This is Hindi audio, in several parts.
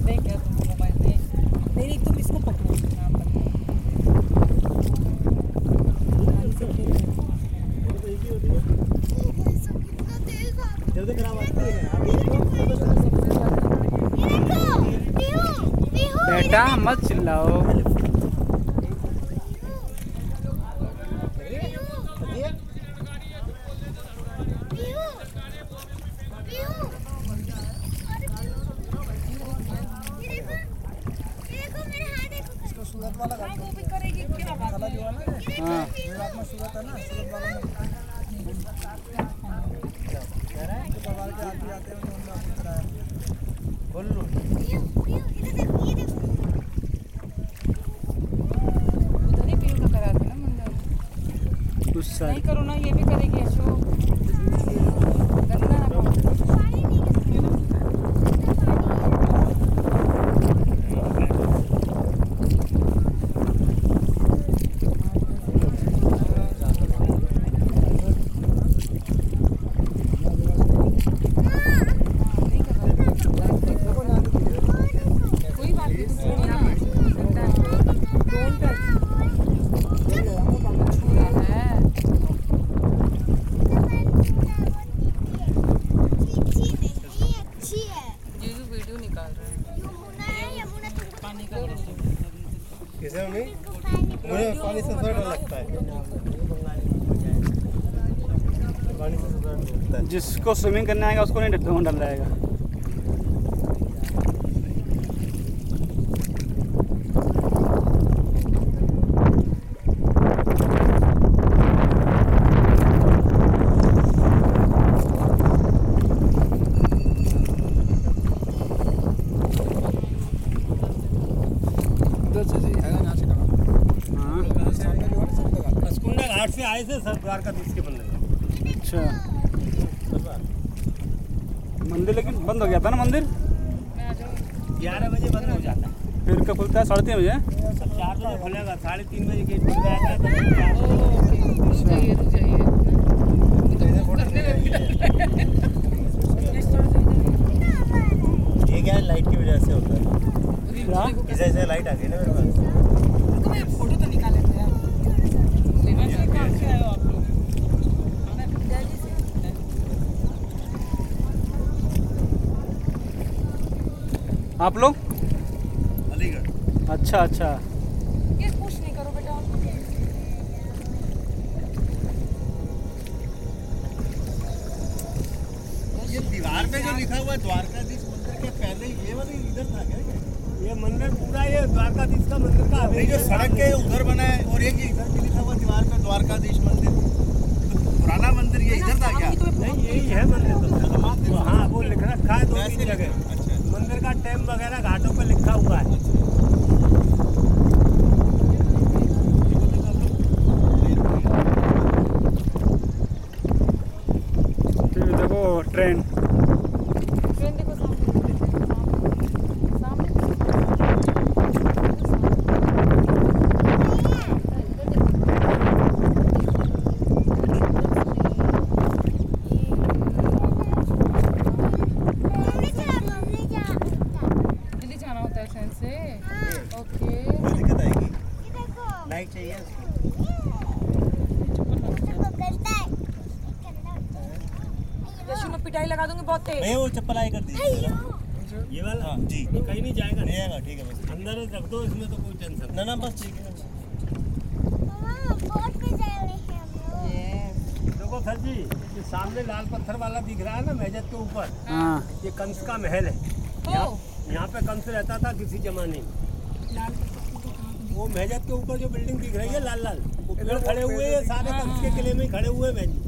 देख क्या तुम मोबाइल में नहीं तुम इसको पकड़ो यहाँ पर जल्दी खराब आती है बेटा मत चिल्लाओ। सूरत वाला वो भी करेगी क्या बात है हां रात में सूरत है ना सूरत वाला में कह रहा है कि बाजार के आते आते हैं उन्होंने आपको कराया बोल लो इधर देखो ये देखो उधर ही पीयू का करा दो ना मंदिर उस साइड नहीं करो ना ये भी करेगी अशोक गंदा ना करो किसे में मुझे पानी से थोड़ा डर लगता है पानी से थोड़ा डर लगता है जिसको स्विमिंग करने आएगा उसको नहीं डर रहेगा। घाट से आए थे सब द्वारकाधीश के मंदिर। अच्छा मंदिर लेकिन बंद हो गया था ना मंदिर 11 बजे बंद हो जाता है फिर कब खुलता है? 3:30 बजे 4 बजे खुलेगा 3:30 बजे गेट खुल जाता है ये क्या लाइट की वजह से होता है ऐसे लाइट आ गई ना मेरे पास फोटो तो निकाले थे यार कहाँ से आए हो आप लोग आप लोग अलीगढ़। अच्छा अच्छा ये पुश नहीं करो बेटा ये दीवार पे जो लिखा हुआ है द्वारकाधीश मंदिर के पहले ये वाला इधर था क्या ये मंदिर पूरा ये द्वारकाधीश का मंदिर का अभी जो सड़क के उधर बना है और एक इधर भी लिखा हुआ दीवार पे द्वारकाधीश मंदिर पुराना मंदिर ये इधर था क्या नहीं यही है मंदिर तो हाँ वो लिख रखा है 2-3 जगह अच्छा मंदिर का टाइम वगैरह घाटों पे लिखा हुआ है देखो ट्रेन देखो लाइट चाहिए में पिटाई लगा दूंगी बहुत तेज नहीं वो चप्पल आई कर दीजिए ये वाला हाँ जी कहीं नहीं जाएगा नहीं आएगा ठीक है बस अंदर रख दो इसमें तो कोई टेंशन ना बस ठीक है देखो सर जी ये सामने लाल पत्थर वाला दिख रहा है ना महजद के ऊपर ये कंस का महल है यहाँ पे कंस रहता था किसी जमाने में वो महजद के ऊपर जो बिल्डिंग दिख रही है लाल लाल वो पेड़ खड़े हुए हैं सारे कंस के किले में खड़े हुए महजद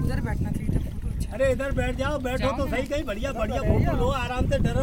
उधर बैठना चाहिए। अरे इधर बैठ जाओ बैठो तो सही कहीं बढ़िया बढ़िया फोटो लो आराम से डरो